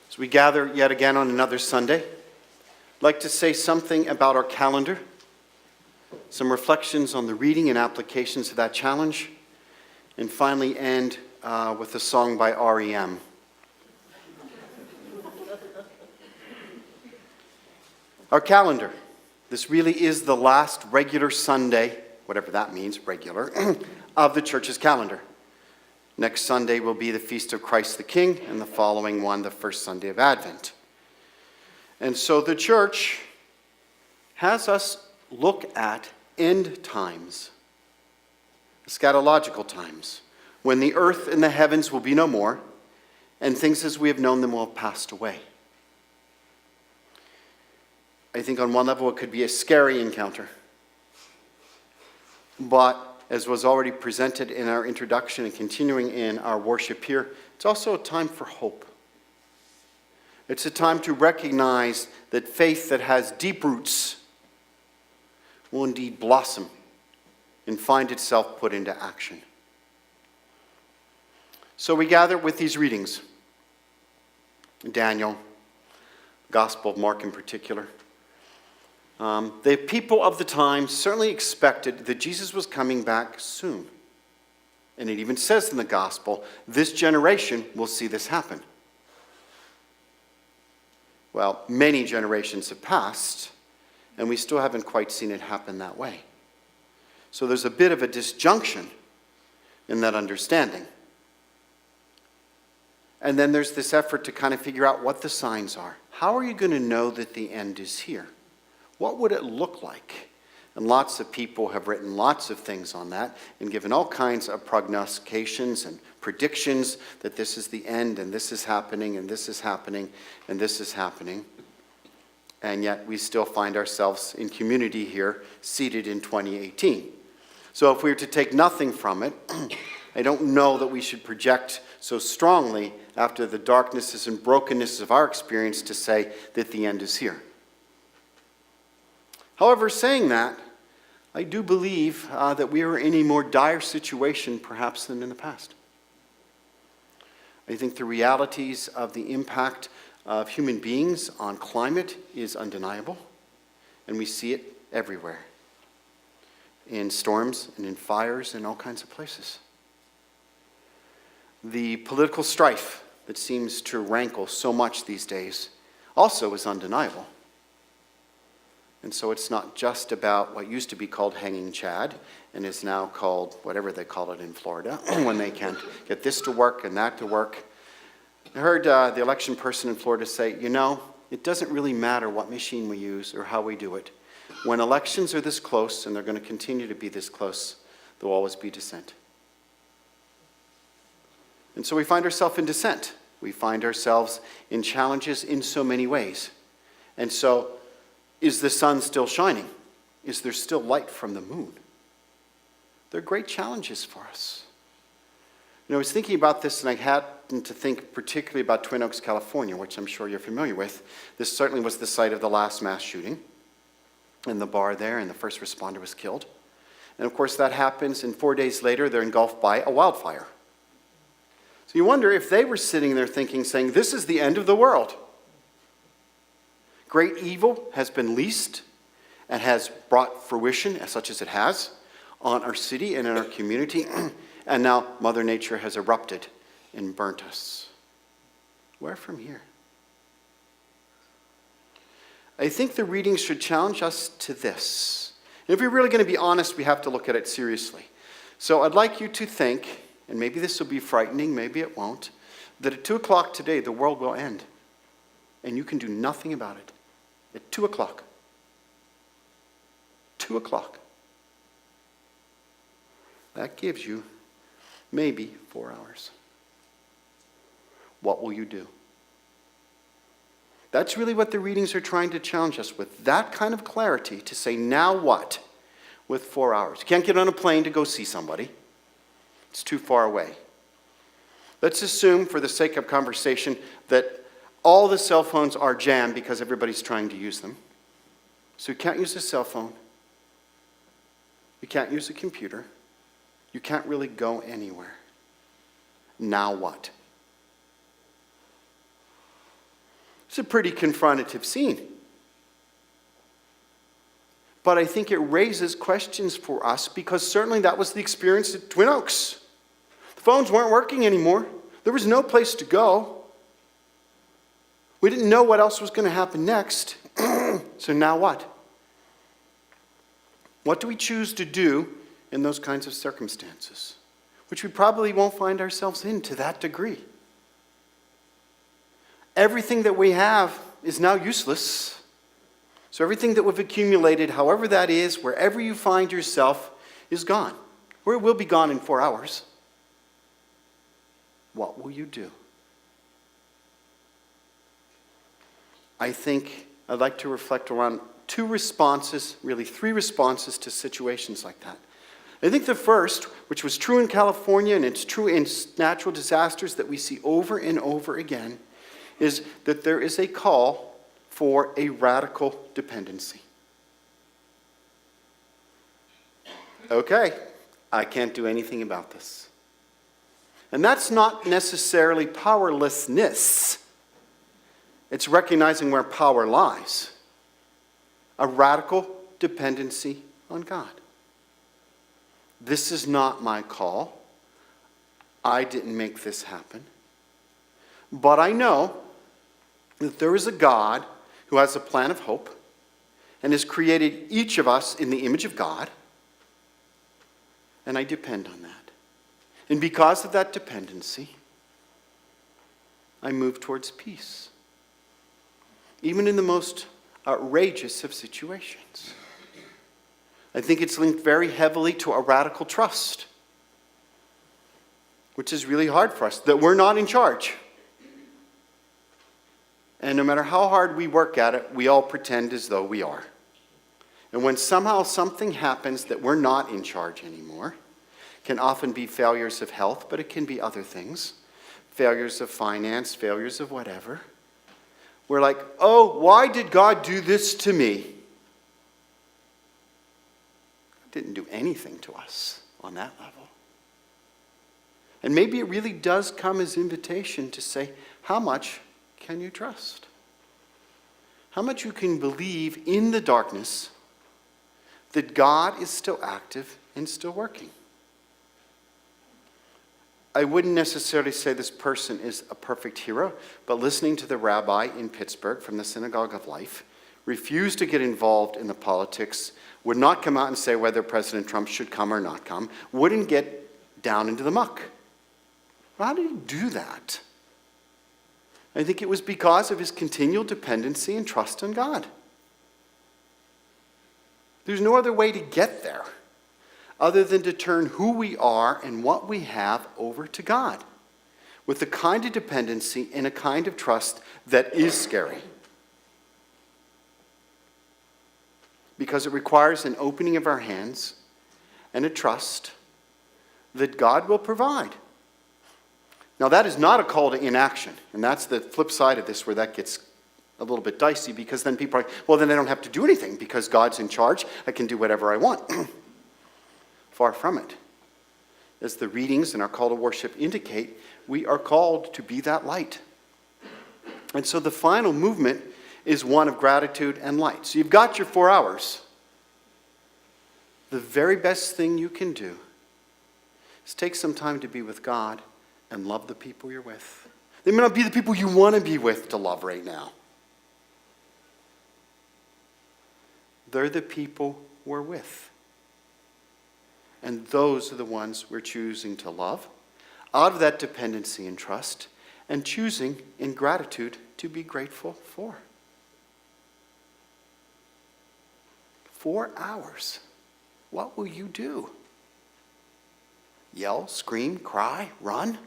As we gather yet again on another Sunday, I'd like to say something about our calendar, some reflections on the reading and applications of that challenge, and finally end with a song by REM. Our calendar. This really is the last regular Sunday, whatever that means, regular, of the church's calendar. Next Sunday will be the Feast of Christ the King, and the following one, the first Sunday of Advent. And so the church has us look at end times, eschatological times, when the earth and the heavens will be no more, and things as we have known them will have passed away. I think on one level it could be a scary encounter, but as was already presented in our introduction and continuing in our worship here, it's also a time for hope. It's a time to recognize that faith that has deep roots will indeed blossom and find itself put into action. So we gather with these readings. Daniel, Gospel of Mark in particular. The people of the time certainly expected that Jesus was coming back soon. And it even says in the gospel, this generation will see this happen. Well, many generations have passed, and we still haven't quite seen it happen that way. So there's a bit of a disjunction in that understanding. And then there's this effort to kind of figure out what the signs are. How are you going to know that the end is here? What would it look like? And lots of people have written lots of things on that and given all kinds of prognostications and predictions that this is the end and this is happening and this is happening and this is happening. And yet we still find ourselves in community here seated in 2018. So if we were to take nothing from it, I don't know that we should project so strongly after the darknesses and brokenness of our experience to say that the end is here. However, saying that, I do believe that we are in a more dire situation perhaps than in the past. I think the realities of the impact of human beings on climate is undeniable, and we see it everywhere, in storms and in fires in all kinds of places. The political strife that seems to rankle so much these days also is undeniable. And so it's not just about what used to be called hanging Chad and is now called whatever they call it in Florida when they can't get this to work and that to work. I heard the election person in Florida say, it doesn't really matter what machine we use or how we do it. When elections are this close, and they're going to continue to be this close, there will always be dissent. And so we find ourselves in dissent. We find ourselves in challenges in so many ways. And so, is the sun still shining? Is there still light from the moon? They're great challenges for us. I was thinking about this, and I happened to think particularly about Twin Oaks, California, which I'm sure you're familiar with. This certainly was the site of the last mass shooting in the bar there, and the first responder was killed. And of course that happens, and 4 days later they're engulfed by a wildfire. So you wonder if they were sitting there thinking, saying, this is the end of the world. Great evil has been leased and has brought fruition, such as it has, on our city and in our community. And now Mother Nature has erupted and burnt us. Where from here? I think the readings should challenge us to this. And if we're really going to be honest, we have to look at it seriously. So I'd like you to think, and maybe this will be frightening, maybe it won't, that at 2 o'clock today the world will end. And you can do nothing about it. At 2 o'clock. 2 o'clock. That gives you maybe 4 hours. What will you do? That's really what the readings are trying to challenge us with. That kind of clarity to say, now what? With 4 hours. You can't get on a plane to go see somebody. It's too far away. Let's assume, for the sake of conversation, that all the cell phones are jammed because everybody's trying to use them. So you can't use a cell phone. You can't use a computer. You can't really go anywhere. Now what? It's a pretty confrontative scene. But I think it raises questions for us because certainly that was the experience at Twin Oaks. The phones weren't working anymore. There was no place to go. We didn't know what else was going to happen next. So now what? What do we choose to do in those kinds of circumstances? Which we probably won't find ourselves in to that degree. Everything that we have is now useless. So everything that we've accumulated, however that is, wherever you find yourself, is gone. Or it will be gone in 4 hours. What will you do? I think I'd like to reflect around 2 responses, really 3 responses to situations like that. I think the first, which was true in California and it's true in natural disasters that we see over and over again, is that there is a call for a radical dependency. Okay, I can't do anything about this. And that's not necessarily powerlessness. It's recognizing where power lies. A radical dependency on God. This is not my call. I didn't make this happen. But I know that there is a God who has a plan of hope and has created each of us in the image of God. And I depend on that. And because of that dependency, I move towards peace. Even in the most outrageous of situations. I think it's linked very heavily to a radical trust, which is really hard for us, that we're not in charge. And no matter how hard we work at it, we all pretend as though we are. And when somehow something happens that we're not in charge anymore, it can often be failures of health, but it can be other things. Failures of finance, failures of whatever. We're like, oh, why did God do this to me? God didn't do anything to us on that level. And maybe it really does come as invitation to say, how much can you trust? How much you can believe in the darkness that God is still active and still working. I wouldn't necessarily say this person is a perfect hero, but listening to the rabbi in Pittsburgh from the Synagogue of Life, refused to get involved in the politics, would not come out and say whether President Trump should come or not come, wouldn't get down into the muck. How did he do that? I think it was because of his continual dependency and trust in God. There's no other way to get there other than to turn who we are and what we have over to God with a kind of dependency and a kind of trust that is scary. Because it requires an opening of our hands and a trust that God will provide. Now, that is not a call to inaction, and that's the flip side of this where that gets a little bit dicey, because then people are like, well, then I don't have to do anything because God's in charge. I can do whatever I want. Far from it. As the readings and our call to worship indicate, we are called to be that light. And so the final movement is one of gratitude and light. So you've got your 4 hours. The very best thing you can do is take some time to be with God and love the people you're with. They may not be the people you want to be with to love right now. They're the people we're with. And those are the ones we're choosing to love out of that dependency and trust, and choosing in gratitude to be grateful for. 4 hours. What will you do? Yell, scream, cry, run?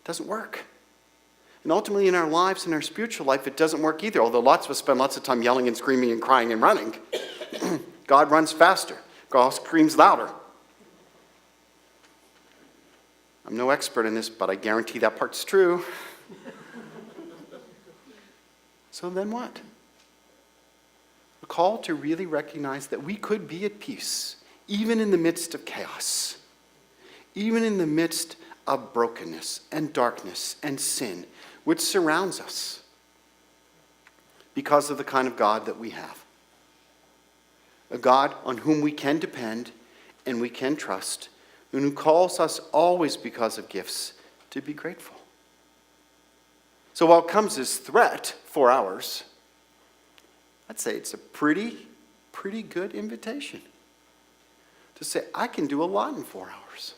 Doesn't work. And ultimately in our lives, in our spiritual life, it doesn't work either, although lots of us spend lots of time yelling and screaming and crying and running. God runs faster. God screams louder. I'm no expert in this, but I guarantee that part's true. So then what? A call to really recognize that we could be at peace, even in the midst of chaos, even in the midst of brokenness and darkness and sin, which surrounds us. because of the kind of God that we have. A God on whom we can depend and we can trust, and who calls us always because of gifts to be grateful. So while it comes as threat for ours, I'd say it's a pretty good invitation to say, I can do a lot in 4 hours.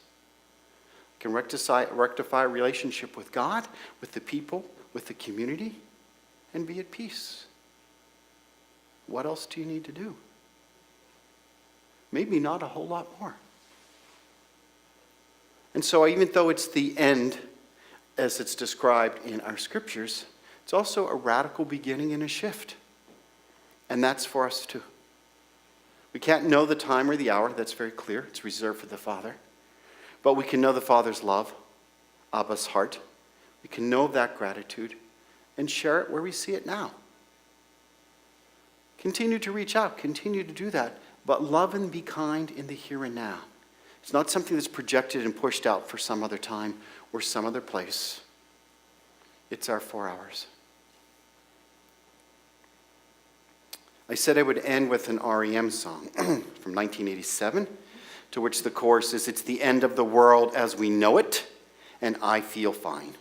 I can rectify a relationship with God, with the people, with the community, and be at peace. What else do you need to do? Maybe not a whole lot more. And so even though it's the end, as it's described in our scriptures, it's also a radical beginning and a shift. And that's for us too. We can't know the time or the hour, that's very clear. It's reserved for the Father. But we can know the Father's love, Abba's heart. We can know that gratitude and share it where we see it now. Continue to reach out, continue to do that, but love and be kind in the here and now. It's not something that's projected and pushed out for some other time or some other place. It's our 4 hours. I said I would end with an REM song from 1987, to which the chorus is, "It's the end of the world as we know it, and I feel fine."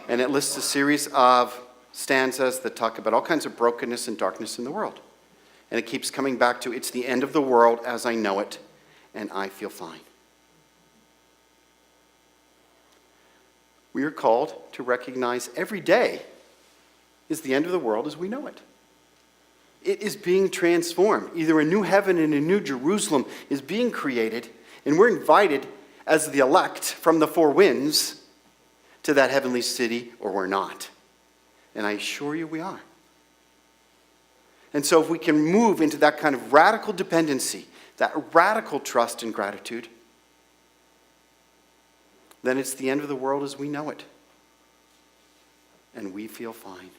And it lists a series of stanzas that talk about all kinds of brokenness and darkness in the world. And it keeps coming back to, it's the end of the world as I know it, and I feel fine. We are called to recognize every day is the end of the world as we know it. It is being transformed. Either a new heaven and a new Jerusalem is being created, and we're invited as the elect from the 4 winds to that heavenly city, or we're not. And I assure you we are. And so if we can move into that kind of radical dependency, that radical trust and gratitude, then it's the end of the world as we know it. And we feel fine.